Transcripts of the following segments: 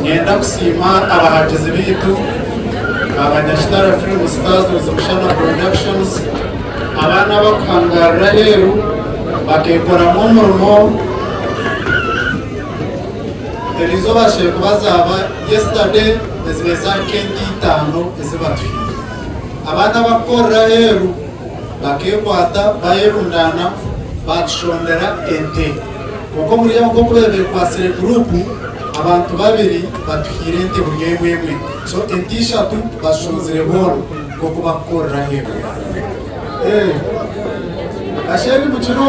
Ngenda kusima abahagizi bitu abanyashitara Film Stars Mushana Productions abana bakangarira rero bakekora mu murimo terizo bashe kubazaba yesterday ezibeza kendi tano ezibatu abana bakora rero bakekwata bayerundana batshondera ente kuko muri yako kubere kwasire group abantu babiri batuhirente burgemwe so entisha tu bashonzire boro koko bakora hebo ashebi mukino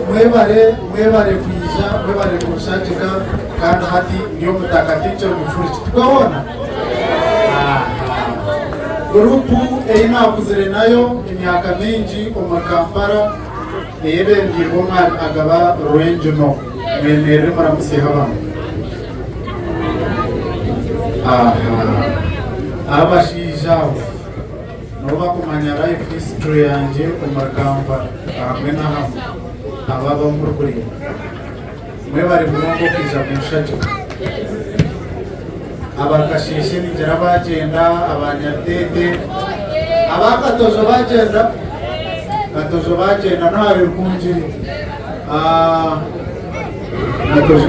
mwebare kwiza mwebare kushakika kandi hati niyo mutakaticho mufurichi tukabona grupu eina kuzire nayo imyaka mingi omakampara ebe ngirwoma agaba ruenjo no menere maramusi habamo abashijao noba kumanya life history yanje omakampara hamwe na hamwe ababa murukuri mwe bari murongo kija kunshakika abakashishe nigera bagenda abanyatete abakatozo bagenda nawe kunjiri natozo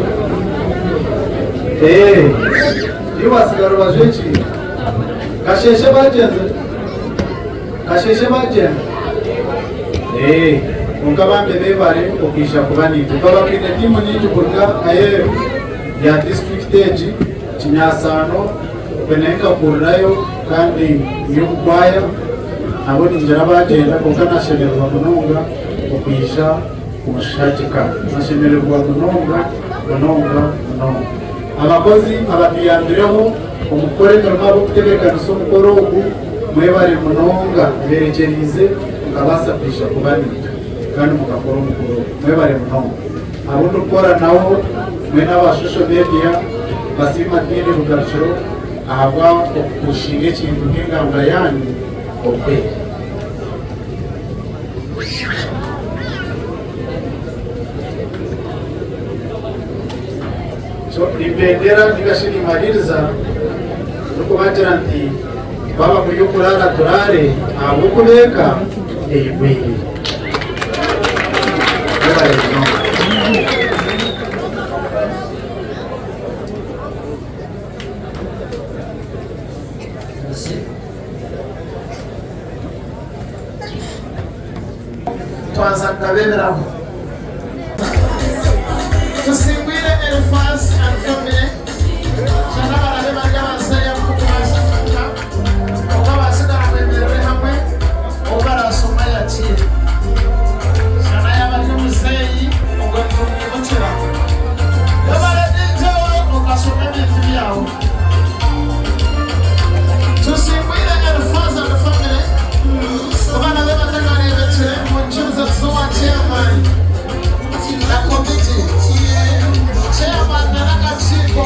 iwasigaro bajechi kasheshe bagenda unkabambe bebare okisha kubanita ukabakine timu nyingi kurga aye ya district age Chinyasano beneka kurrayo kandi yukwaya abo ninjira bagenda kuko nashemerwa kununga okwisha kushakika nashemerwa kununga abakozi ababiyambireho umukore normal kutebeka n'umukoro ubu mwebare munonga berekerize ukabasafisha kubanira kandi mukakora umukoro mwebare munonga abo dukora nawo mwe n'abashusho media basima tini bugarshiro ahaba okushinge kintu nk'ingamba yanyu okwe so ibendera nigashiri maririza nuko bagira nti baba muri kurara turare abo kubeka eyibwiri twaza kabemeraho tusimbwire Elfas and family shana baraheba y'abasaya kukwashaka ukabasida abemerere hamwe ubarasoma yakira shana y'abari museyi ugatumwibukira yabare n'injyewe ugasoma ibintu byawe tusimbwire Elfas and family abana b'abategarebe mu ncuza zuwa chairman na committee chairman na nakachiko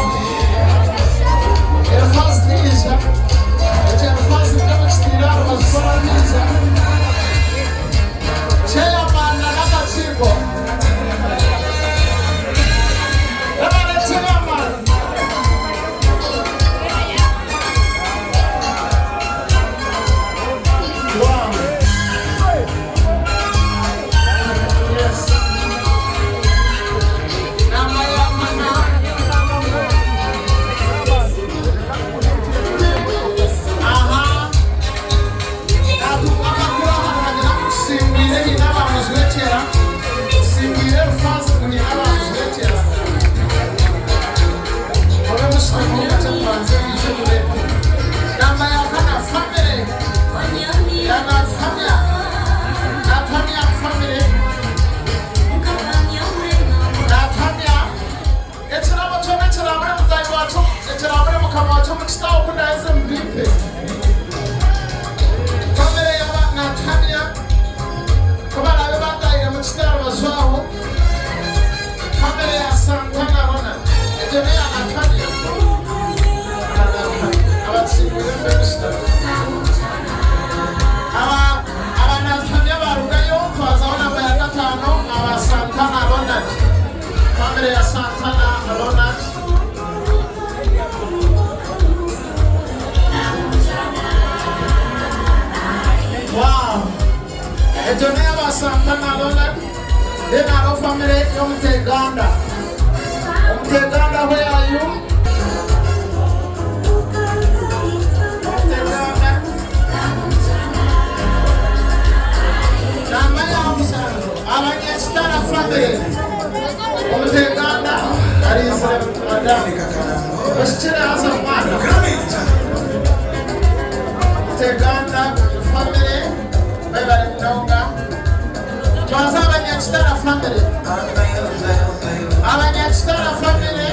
Abanatanya barugayo twazabona aba ya gatanu aba Santana Ronald, family ya Santana Ronald. Wow, ejo ne aba Santana Ronald, then our family from Teganda. Teganda, where are you? Abanyestara family Teganda, that is Teganda family, Bebari Nonga. Twaza abanyestara family. Abanyestara family.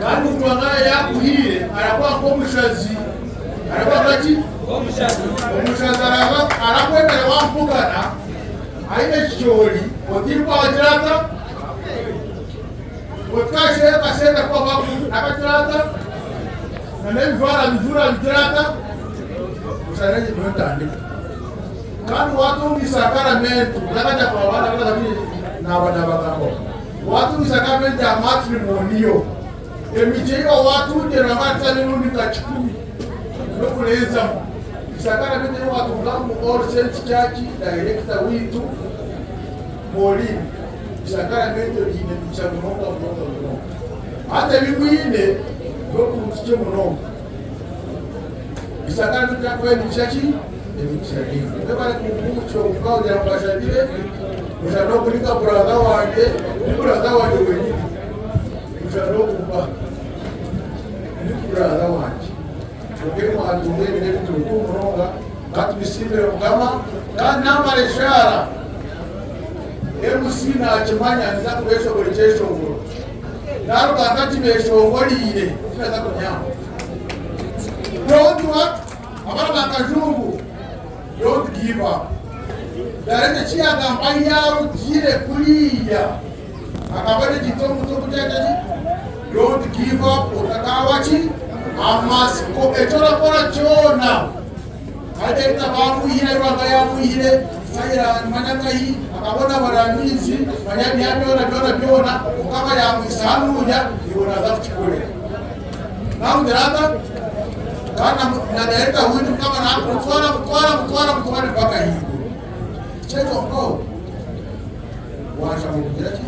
kandi umwana yakuhiye arakuwa ko mushazi arakuwa kati omushazi arakwemera wampugana aine chori otirwa wajirata otkashe kasenda kwa babu akatirata nanebivara mizura vitirata usareje notandika kandi watungisa akaramentu nakaja kwa wana kala vile na badabagamo watungisa akaramentu ya matrimoniyo emichiro watunje na matani nundi kachikumi nokuleza isakara bende watungamo All Saints Church director witu Molini isakara bende ine bichamunonga mnonga hata bimwine ndokuchike munonga isakara bende kwa bichachi ebichari nebale kumucho ukao ya mbashadile mshado kulika brother wanje wenyewe mshado kumba ni brother wanje ukema atungeni ne tukumunonga kati bisimbere mugama kandi namareshara MC na chimanya nza kubesho kurejesho ngo naruka kati besho ngolire kinaza kunyama don't what abana bakajungu don't give up darene chiyaga mbanyaru jire kuliya akabale jitongo tokujaji don't give up utakawachi amasko echora kora chona adeta bamuhire bagayamuhire sayira manyakai akabona baramizi manyami byona ukaba yamwisanuya ibona zafuchikole nawe ndirata kana nadaenda huyu kama na mtwara mpaka hivi cheto ko wacha mkujaji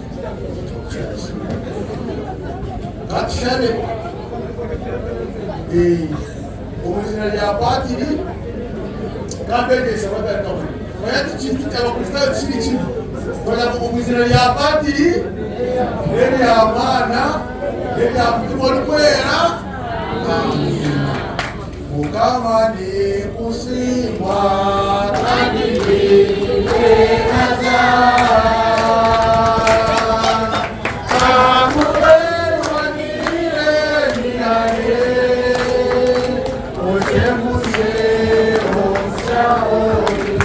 katshale umuzina ya batiri kabende sabata kama wayati chini kama kusta chini kwa umuzina ya batiri nene ya mana nene ya mtumwa kwera Mukama ni kusimwa tani kaza amubelwa nire niaye oshemuse oshaori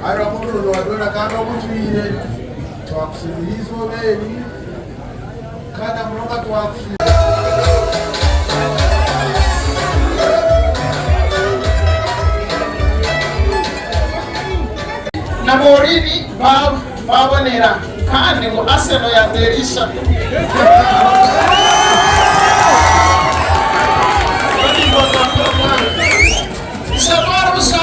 ara mundu wadona kama mutwire twakusimirizo beni kana mnoga twakusimirizo na Molini babonera kandi ngo Arsenal yaterisha Shabarusa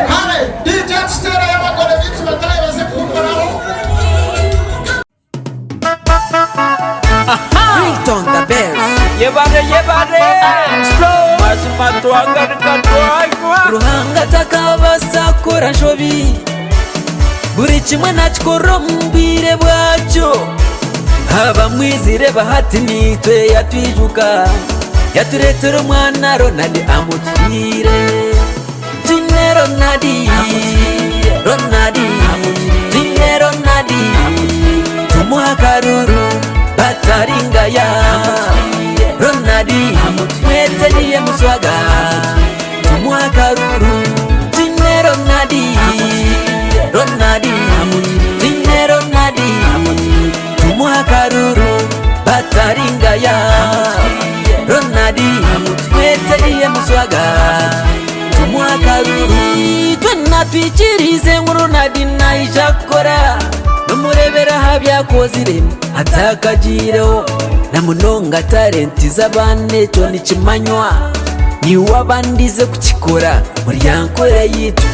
hale DJ Stera y'abagore bitu bataye baze kukoraho Ringtone the bells yebare slow mazima twangaruka twanywa ruhanga takabasakora shobi buri kimwe nakikora mubire bwacyo haba mwizire bahati nitwe yatwijuka yaturetera umwana Ronald amutwire tine Ronald tine Ronald tumuha karuru bataringaya Ronald mweteliye muswaga tumuha karuru tine Ronald tine Ronald tumuha karuru bataringaya Ronald mweteliye muswaga tumuha karuru twenatwikirize ngo Ronald nayijakora numurebera habyakoze ireme atakagireho namunonga talenti z'abane cyo nikimanywa niwabandize kukikora muri yankora yitu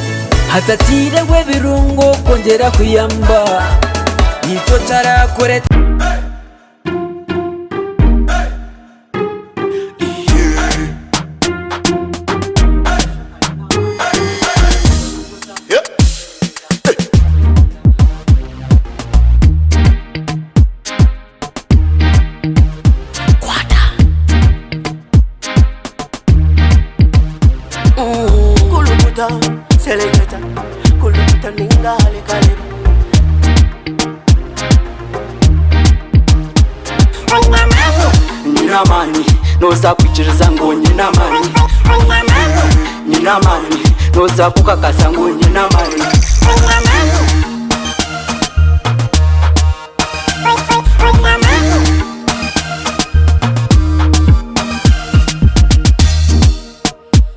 hatatirewe birungo kongera kuyamba nicyo cyarakore Selecta ninga halikalibu Nina mani, noza kuchiriza ngo nina mani Nina mani, noza kukakasa ngo nina mani